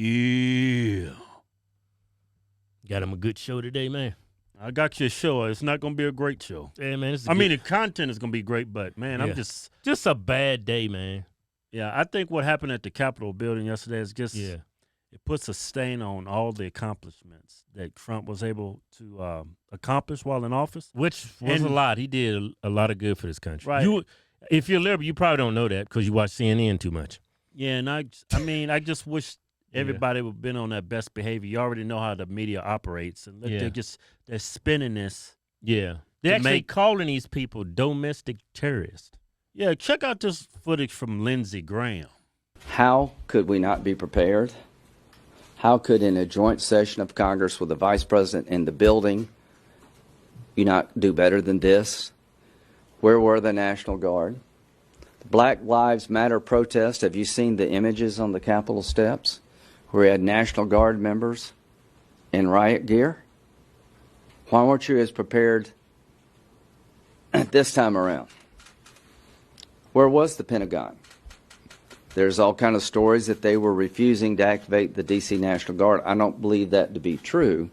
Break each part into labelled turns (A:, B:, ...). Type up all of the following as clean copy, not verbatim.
A: Yeah.
B: Got him a good show today, man.
A: I got you a show. It's not going to be a great show.
B: Yeah, man.
A: The content is going to be great, but, man, I'm
B: just a bad day, man.
A: Yeah, I think what happened at the Capitol building yesterday is just it puts a stain on all the accomplishments that Trump was able to accomplish while in office.
B: Which was a lot. He did a lot of good for this country.
A: Right.
B: If you're liberal, you probably don't know that because you watch CNN too much.
A: Yeah, and I just wish everybody would have been on that best behavior. You already know how the media operates, and they're spinning this.
B: Yeah, they're actually calling these people domestic terrorists.
A: Yeah, check out this footage from Lindsey Graham.
C: How could we not be prepared? How could, in a joint session of Congress with the Vice President in the building, you not do better than this? Where were the National Guard? The Black Lives Matter protest, have you seen the images on the Capitol steps where we had National Guard members in riot gear? Why weren't you as prepared this time around? Where was the Pentagon? There's all kind of stories that they were refusing to activate the D.C. National Guard. I don't believe that to be true.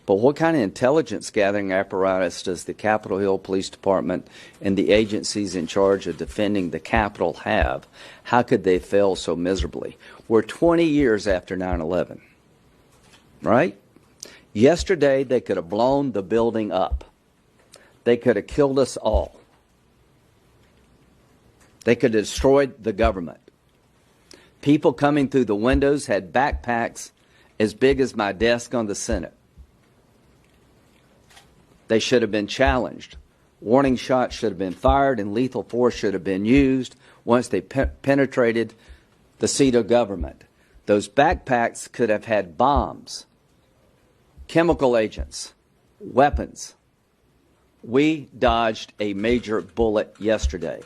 C: But what kind of intelligence gathering apparatus does the Capitol Hill Police Department and the agencies in charge of defending the Capitol have? How could they fail so miserably? We're 20 years after 9/11, right? Yesterday, they could have blown the building up. They could have killed us all. They could have destroyed the government. People coming through the windows had backpacks as big as my desk on the Senate. They should have been challenged. Warning shots should have been fired and lethal force should have been used once they penetrated the seat of government. Those backpacks could have had bombs, chemical agents, weapons. We dodged a major bullet yesterday.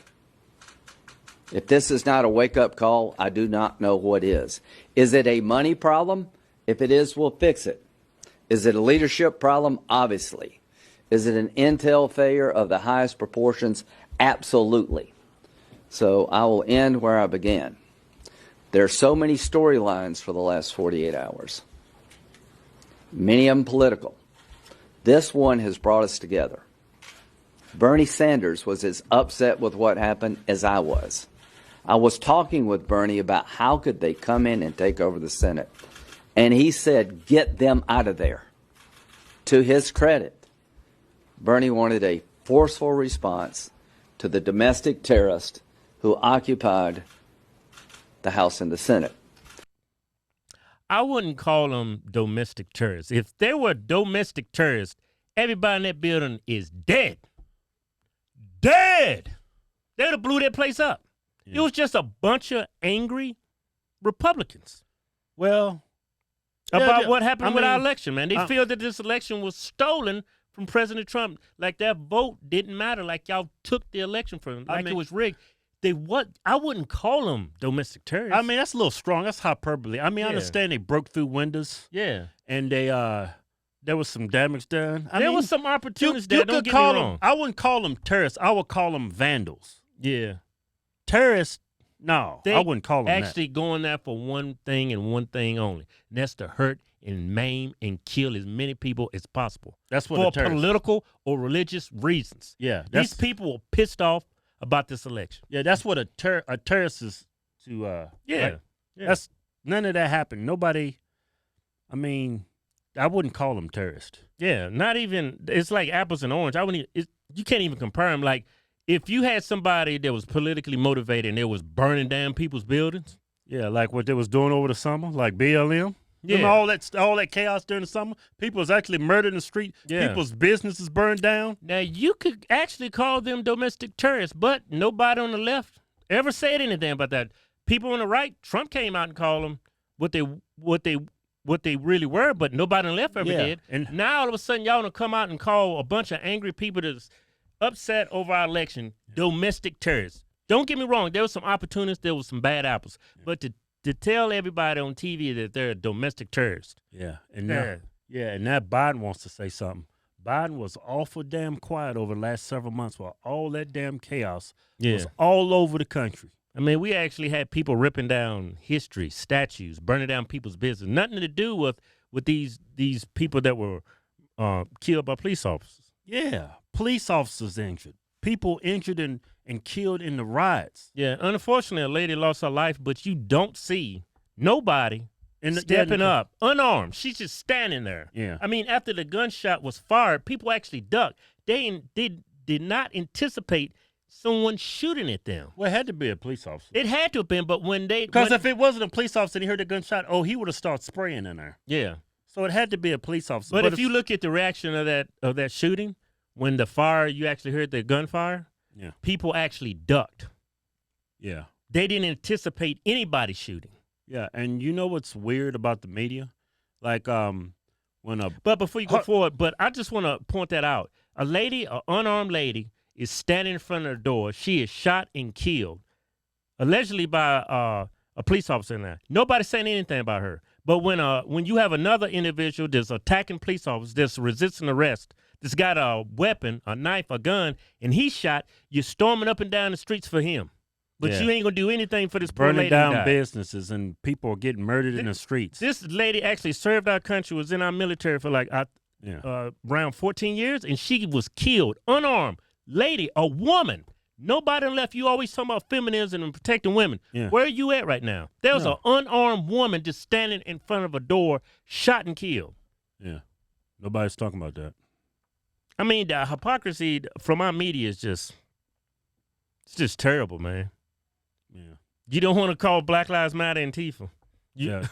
C: If this is not a wake-up call, I do not know what is. Is it a money problem? If it is, we'll fix it. Is it a leadership problem? Obviously. Is it an intel failure of the highest proportions? Absolutely. So I will end where I began. There are so many storylines for the last 48 hours. Many of them political. This one has brought us together. Bernie Sanders was as upset with what happened as I was. I was talking with Bernie about how could they come in and take over the Senate. And he said, get them out of there. To his credit, Bernie wanted a forceful response to the domestic terrorist who occupied the House and the Senate.
B: I wouldn't call them domestic terrorists. If they were domestic terrorists, everybody in that building is dead. Dead! They would have blew that place up. Yeah. It was just a bunch of angry Republicans.
A: Well,
B: about what happened with our election, man. They feel that this election was stolen from President Trump. Like that vote didn't matter. Like y'all took the election from him. Like it was rigged. I wouldn't call them domestic terrorists.
A: I mean, that's a little strong. That's hyperbole. I mean, I understand they broke through windows.
B: Yeah.
A: And there was some damage done.
B: There was some opportunities there. Don't get me wrong.
A: I wouldn't call them terrorists. I would call them vandals.
B: Yeah.
A: Terrorists, no, I wouldn't call them
B: actually going there for one thing and one thing only. And that's to hurt and maim and kill as many people as possible.
A: That's what
B: for political or religious reasons.
A: Yeah.
B: These people were pissed off about this election.
A: Yeah, that's what a terrorist is to That's none of that happened. Nobody, I mean, I wouldn't call them terrorists.
B: Yeah, not even, it's like apples and oranges. You can't even compare them. Like, if you had somebody that was politically motivated and they was burning down people's buildings.
A: Yeah, like what they was doing over the summer, like BLM.
B: Yeah.
A: Remember all that chaos during the summer? People was actually murdered in the street. Yeah. People's businesses burned down.
B: Now, you could actually call them domestic terrorists, but nobody on the left ever said anything about that. People on the right, Trump came out and called them what they really were, but nobody on the left ever did. And now all of a sudden y'all gonna come out and call a bunch of angry people that's upset over our election domestic terrorists. Don't get me wrong, there was some opportunists, there was some bad apples. Yeah. But to tell everybody on TV that they're a domestic terrorist.
A: Yeah. And now Biden wants to say something. Biden was awful damn quiet over the last several months while all that damn chaos was all over the country.
B: I mean, we actually had people ripping down history, statues, burning down people's business. Nothing to do with these people that were killed by police officers.
A: Yeah, police officers injured, people injured and killed in the riots.
B: Yeah, unfortunately, a lady lost her life, but you don't see nobody stepping up, unarmed. She's just standing there.
A: Yeah.
B: I mean, after the gunshot was fired, people actually ducked. They did not anticipate someone shooting at them.
A: Well, it had to be a police officer.
B: It had to have been, but
A: because if it wasn't a police officer and he heard the gunshot, he would have started spraying in there.
B: Yeah.
A: So it had to be a police officer.
B: But if you look at the reaction of that shooting, when the fire, you actually heard the gunfire,
A: yeah,
B: people actually ducked.
A: Yeah.
B: They didn't anticipate anybody shooting.
A: Yeah, and you know what's weird about the media? Like
B: But before you go forward, but I just want to point that out. A lady, an unarmed lady, is standing in front of the door. She is shot and killed, allegedly by a police officer in there. Nobody's saying anything about her. But when you have another individual that's attacking police officers, that's resisting arrest, that's got a weapon, a knife, a gun, and he's shot, you're storming up and down the streets for him. But you ain't going to do anything for this poor lady.
A: Burning down businesses and people are getting murdered in the streets.
B: This lady actually served our country, was in our military for around 14 years, and she was killed, unarmed. Lady, a woman. Nobody left. You always talking about feminism and protecting women.
A: Yeah.
B: Where are you at right now? There was an unarmed woman just standing in front of a door, shot and killed.
A: Yeah. Nobody's talking about that.
B: I mean, the hypocrisy from our media is it's just terrible, man.
A: Yeah.
B: You don't want to call Black Lives Matter Antifa.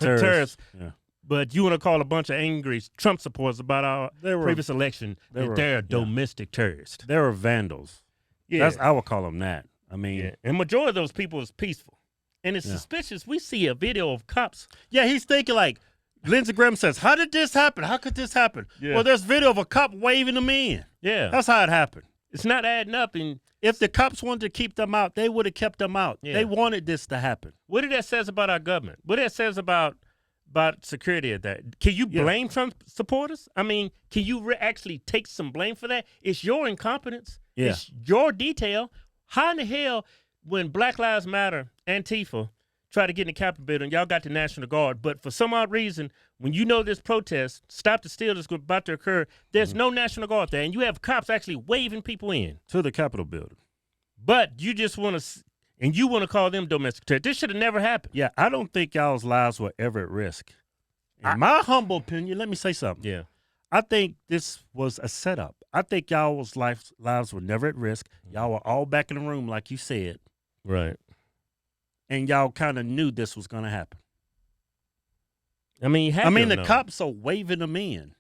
A: Terrorists. Yeah.
B: But you want to call a bunch of angry Trump supporters about our previous election that they're domestic terrorists.
A: They were vandals.
B: Yeah.
A: I would call them that. I mean.
B: And majority of those people is peaceful. And it's suspicious. We see a video of cops.
A: Yeah, he's thinking like, Lindsey Graham says, how did this happen? How could this happen?
B: Yeah.
A: Well, there's video of a cop waving them in.
B: Yeah.
A: That's how it happened.
B: It's not adding up. And
A: if the cops wanted to keep them out, they would have kept them out.
B: Yeah.
A: They wanted this to happen.
B: What did that says about our government? What that says about security at that? Can you blame Trump supporters? I mean, can you actually take some blame for that? It's your incompetence.
A: Yeah.
B: It's your detail. How in the hell, when Black Lives Matter, Antifa, try to get in the Capitol building, y'all got the National Guard, but for some odd reason, when you know this protest, stop the steal that's about to occur, there's no National Guard there, and you have cops actually waving people in.
A: To the Capitol building.
B: But you just want to, and you want to call them domestic terrorists. This should have never happened.
A: Yeah, I don't think y'all's lives were ever at risk. In my humble opinion, let me say something.
B: Yeah.
A: I think this was a setup. I think y'all's lives were never at risk. Y'all were all back in the room, like you said.
B: Right.
A: And y'all kind of knew this was going to happen.
B: I mean,
A: the cops are waving them in.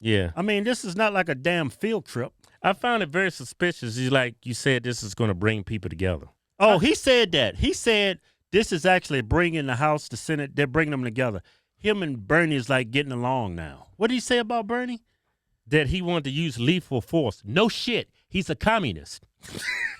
B: Yeah.
A: I mean, this is not like a damn field trip.
B: I found it very suspicious. Like you said, this is going to bring people together.
A: Oh, he said that. He said this is actually bringing the House, the Senate, they're bringing them together. Him and Bernie is like getting along now. What did he say about Bernie?
B: That he wanted to use lethal force. No shit. He's a communist.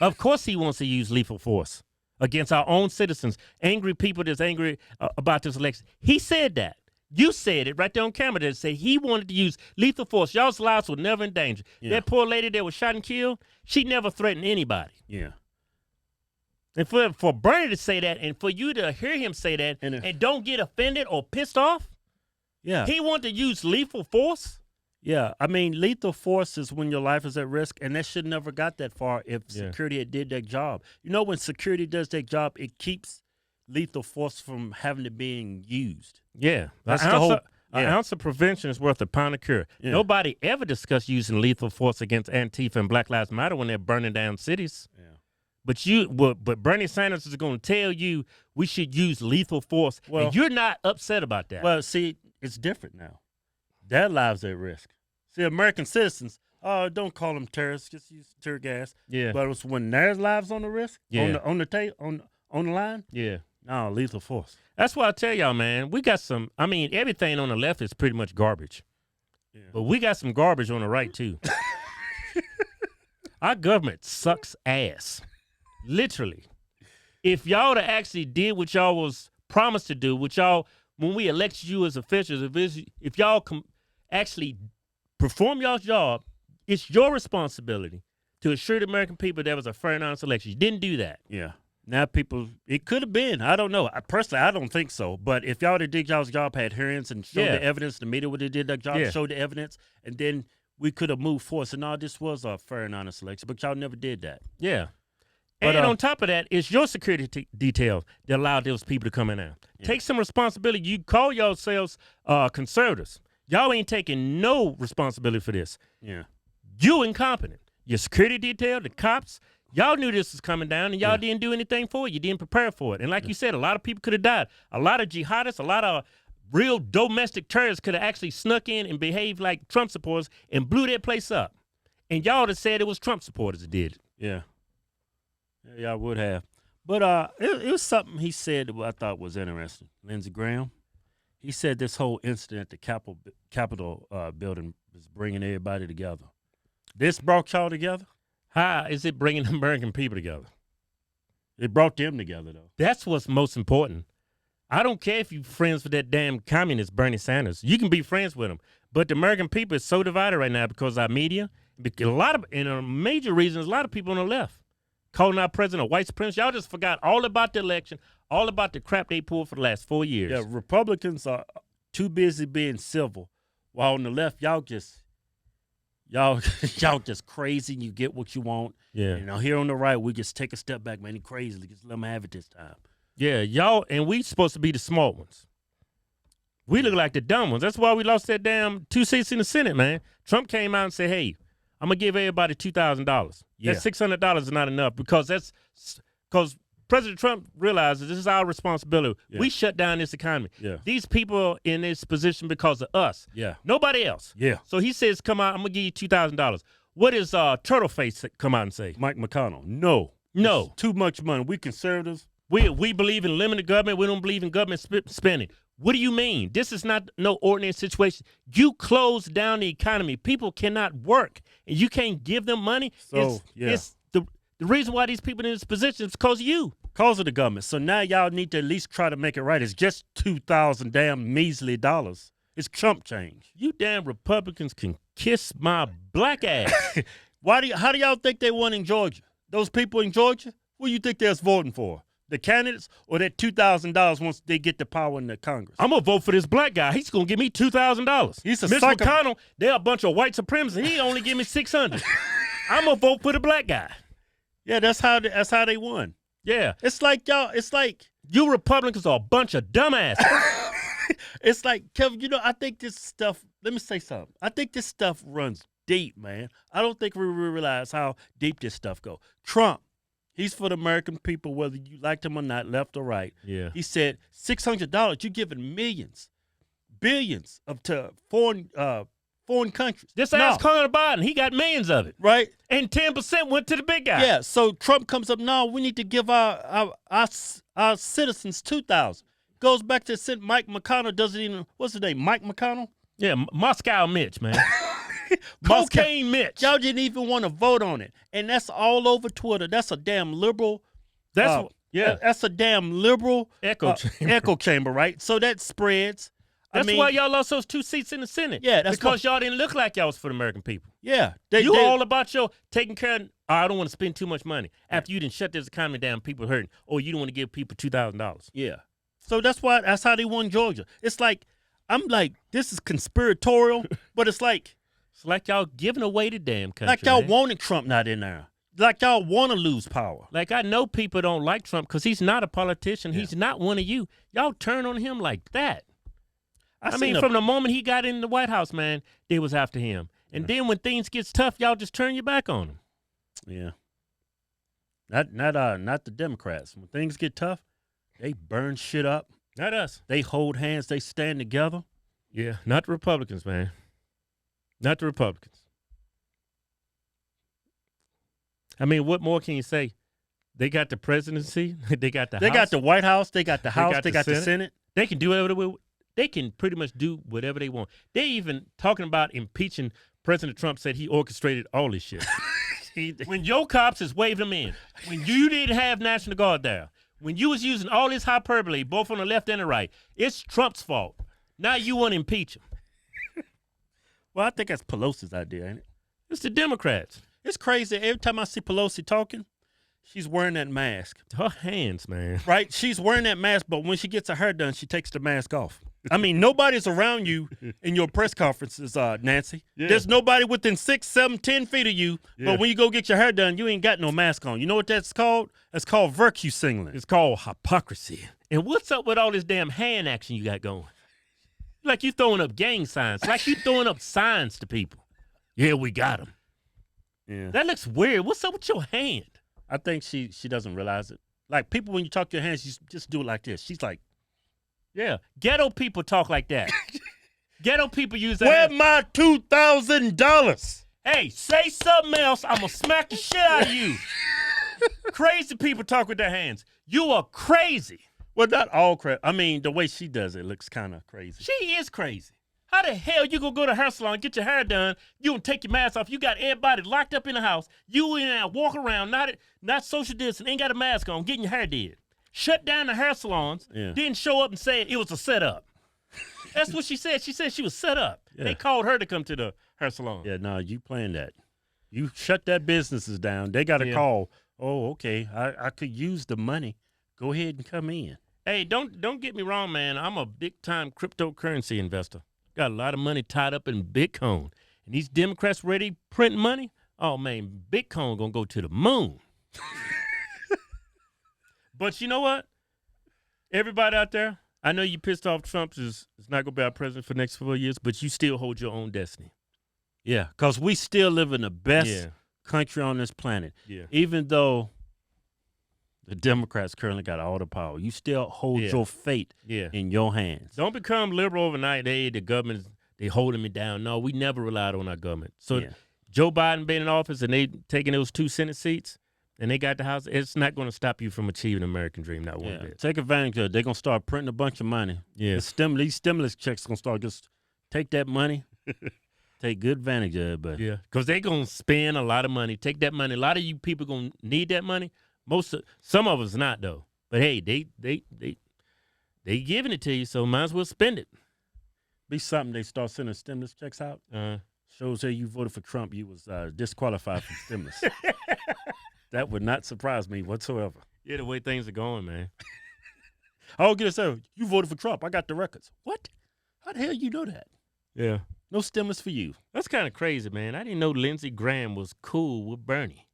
B: Of course he wants to use lethal force against our own citizens, angry people that's angry about this election. He said that. You said it right there on camera that said he wanted to use lethal force. Y'all's lives were never in danger. Yeah. That poor lady that was shot and killed, she never threatened anybody.
A: Yeah.
B: And for Bernie to say that and for you to hear him say that and don't get offended or pissed off, he wanted to use lethal force?
A: Yeah, I mean, lethal force is when your life is at risk, and that should never got that far if security had did their job. You know, when security does their job, it keeps lethal force from having to being used.
B: Yeah.
A: That's the whole...
B: An ounce of prevention is worth a pound of cure. Yeah. Nobody ever discussed using lethal force against Antifa and Black Lives Matter when they're burning down cities. Yeah. But Bernie Sanders is going to tell you we should use lethal force, and you're not upset about that.
A: Well, see, it's different now. Their lives are at risk. See, American citizens, don't call them terrorists, just use tear gas.
B: Yeah.
A: But it's when their lives on the risk, on the line.
B: Yeah.
A: No, lethal force.
B: That's why I tell y'all, man, we got some. I mean, everything on the left is pretty much garbage. Yeah. But we got some garbage on the right too. Our government sucks ass. Literally. If y'all to actually did what y'all was promised to do, when we elected you as officials, if y'all actually perform y'all's job, it's your responsibility to assure the American people there was a fair and honest election. You didn't do that.
A: Yeah. Now it could have been. I don't know. Personally, I don't think so. But if y'all did y'all's job, had hearings and showed the evidence, the media would have did their job, showed the evidence, and then we could have moved forward. So, no, this was a fair and honest election. But y'all never did that.
B: Yeah. But, and on top of that, it's your security detail that allowed those people to come in there. Yeah. Take some responsibility. You call yourselves conservatives. Y'all ain't taking no responsibility for this.
A: Yeah.
B: You incompetent. Your security detail, the cops, y'all knew this was coming down, and y'all didn't do anything for it. You didn't prepare for it. And like you said, a lot of people could have died. A lot of jihadists, a lot of real domestic terrorists could have actually snuck in and behaved like Trump supporters and blew that place up. And y'all would have said it was Trump supporters that did it.
A: Yeah. Yeah, I would have. But it was something he said that I thought was interesting. Lindsey Graham, he said this whole incident at the Capitol building was bringing everybody together. This brought y'all together?
B: How is it bringing the American people together?
A: It brought them together, though.
B: That's what's most important. I don't care if you're friends with that damn communist Bernie Sanders. You can be friends with him. But the American people is so divided right now because of our media. And a major reason is a lot of people on the left calling our president a white supremacist. Y'all just forgot all about the election, all about the crap they pulled for the last 4 years.
A: Yeah, Republicans are too busy being civil, while on the left, y'all just crazy and you get what you want.
B: Yeah.
A: You know, here on the right, we just take a step back, man. He crazy. Just let him have it this time.
B: Yeah, y'all, and we supposed to be the smart ones. We look like the dumb ones. That's why we lost that damn 2 seats in the Senate, man. Trump came out and said, hey, I'm going to give everybody $2,000.
A: Yeah.
B: That $600 is not enough because President Trump realizes this is our responsibility. Yeah. We shut down this economy.
A: Yeah.
B: These people are in this position because of us.
A: Yeah.
B: Nobody else.
A: Yeah.
B: So he says, come out, I'm going to give you $2,000. What does Turtleface come out and say?
A: Mike McConnell. No. It's too much money. We conservatives.
B: We believe in limited government. We don't believe in government spending. What do you mean? This is not no ordinary situation. You close down the economy. People cannot work, and you can't give them money.
A: So,
B: it's the reason why these people in this position is because of you.
A: Because of the government. So now y'all need to at least try to make it right. It's just $2,000 damn measly dollars. It's chump change.
B: You damn Republicans can kiss my black ass.
A: How do y'all think they won in Georgia? Those people in Georgia? What do you think they're voting for? The candidates or that $2,000 once they get the power in the Congress?
B: I'm going to vote for this black guy. He's going to give me $2,000.
A: He's a
B: Mitch McConnell, they're a bunch of white supremacists. He only give me $600. I'm going to vote for the black guy.
A: Yeah, that's how they won.
B: Yeah.
A: It's like y'all,
B: you Republicans are a bunch of dumbasses.
A: It's like, Kevin, I think this stuff, let me say something. I think this stuff runs deep, man. I don't think we realize how deep this stuff goes. Trump. He's for the American people, whether you liked him or not, left or right.
B: Yeah.
A: He said $600. You're giving millions, billions to foreign countries.
B: This ass Hunter Biden, he got millions of it,
A: right?
B: And 10% went to the big guy.
A: Yeah. So Trump comes up. No, we need to give our citizens $2,000. Goes back to Mike McConnell. Doesn't even what's his name? Mike McConnell.
B: Yeah, Moscow Mitch, man. Cocaine Mitch.
A: Y'all didn't even want to vote on it, and that's all over Twitter. That's a damn liberal. That's a damn liberal
B: echo chamber.
A: Echo chamber, right? So that spreads.
B: That's why y'all lost those 2 seats in the Senate.
A: Yeah, that's
B: because y'all didn't look like y'all was for the American people.
A: Yeah,
B: you all about your taking care of. I don't want to spend too much money after you didn't shut this economy down. People hurting, or you don't want to give people $2,000.
A: Yeah. So that's how they won Georgia. It's like I'm like this is conspiratorial, but it's like
B: y'all giving away the damn country.
A: Like y'all wanted Trump not in there. Like y'all want to lose power.
B: Like I know people don't like Trump because he's not a politician. Yeah. He's not one of you. Y'all turn on him like that. I mean, from the moment he got in the White House, man, they was after him. And then when things gets tough, y'all just turn your back on him.
A: Yeah. Not the Democrats. When things get tough, they burn shit up.
B: Not us.
A: They hold hands. They stand together.
B: Yeah, not the Republicans, man. Not the Republicans. I mean, what more can you say? They got the presidency. They got the House.
A: They got the White House. They got the House. They got the Senate.
B: They can do whatever they can pretty much do whatever they want. They even talking about impeaching President Trump said he orchestrated all this shit. When your cops is waving them in, when you didn't have National Guard there, when you was using all this hyperbole, both on the left and the right, it's Trump's fault. Now you want to impeach him.
A: Well, I think that's Pelosi's idea, ain't it?
B: It's the Democrats.
A: It's crazy. Every time I see Pelosi talking, she's wearing that mask.
B: Her hands, man.
A: Right? She's wearing that mask, but when she gets her hair done, she takes the mask off. I mean, nobody's around you in your press conferences, Nancy. Yeah. There's nobody within 6, 7, 10 feet of you. Yeah. But when you go get your hair done, you ain't got no mask on. You know what that's called? That's called virtue signaling.
B: It's called hypocrisy. And what's up with all this damn hand action you got going? Like you throwing up gang signs. Like you throwing up signs to people. Yeah, we got them. Yeah. That looks weird. What's up with your hand?
A: I think she doesn't realize it. Like people, when you talk to your hands, you just do it like this. She's like,
B: yeah, ghetto people talk like that. Ghetto people use that.
A: Where my $2,000?
B: Hey, say something else. I'm going to smack the shit out of you. Crazy people talk with their hands. You are crazy.
A: Well, not all crazy. I mean, the way she does it looks kind of crazy.
B: She is crazy. How the hell you going to go to hair salon, get your hair done, you going to take your mask off, you got everybody locked up in the house, you in there walk around, not social distance, ain't got a mask on, getting your hair did. Shut down the hair salons, didn't show up and say it was a setup. That's what she said. She said she was set up. Yeah. They called her to come to the hair salon.
A: Yeah, no, you playing that. You shut that businesses down. They got a call. Oh, okay, I could use the money. Go ahead and come in.
B: Hey, don't get me wrong, man. I'm a big-time cryptocurrency investor. Got a lot of money tied up in Bitcoin. And these Democrats ready printing money? Oh, man, Bitcoin going to go to the moon. But you know what? Everybody out there, I know you pissed off Trump is not going to be our president for the next 4 years, but you still hold your own destiny.
A: Yeah, because we still live in the best country on this planet. Yeah. Even though the Democrats currently got all the power, you still hold your fate in your hands.
B: Don't become liberal overnight. The government, they holding me down. No, we never relied on our government. So Joe Biden being in office and they taking those 2 Senate seats, and they got the House, it's not going to stop you from achieving the American dream, not one bit.
A: Take advantage of it. They're going to start printing a bunch of money. Yeah. These stimulus checks going to start just take that money, take good advantage of it. But
B: yeah, because they're going to spend a lot of money, take that money. A lot of you people going to need that money. Some of us not, though. But, hey, they giving it to you, so might as well spend it.
A: Be something they start sending stimulus checks out. Shows that you voted for Trump, you was disqualified from stimulus. That would not surprise me whatsoever.
B: Yeah, the way things are going, man.
A: I'll get it said, you voted for Trump. I got the records. What? How the hell you know that?
B: Yeah.
A: No stimulus for you.
B: That's kind of crazy, man. I didn't know Lindsey Graham was cool with Bernie.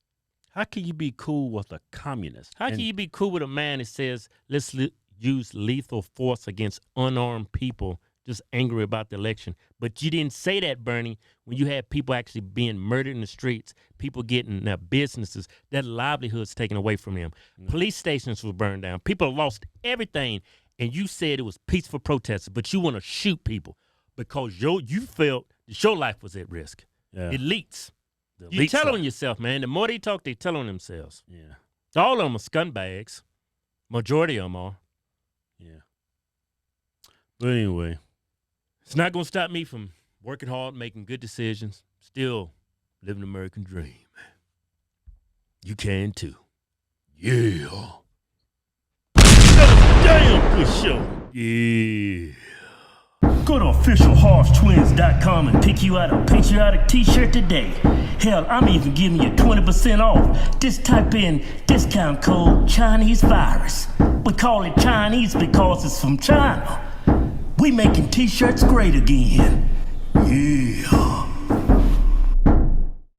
A: How can you be cool with a communist?
B: How can you be cool with a man that says, let's use lethal force against unarmed people just angry about the election? But you didn't say that, Bernie, when you had people actually being murdered in the streets, people getting their businesses, their livelihoods taken away from them. Police stations were burned down. People lost everything, and you said it was peaceful protesters, but you want to shoot people because you felt that your life was at risk. Yeah. Elites. You tell on yourself, man. The more they talk, they tell on themselves.
A: Yeah.
B: All of them are scumbags. Majority of them are.
A: Yeah. But anyway.
B: It's not going to stop me from working hard, making good decisions, still living the American dream. You can too. Yeah.
A: Damn good show.
B: Yeah. Go to officialhodgetwins.com and pick you out a patriotic t-shirt today. Hell, I'm even giving you 20% off. Just type in discount code Chinese virus. We call it Chinese because it's from China. We making t-shirts great again. Yeah.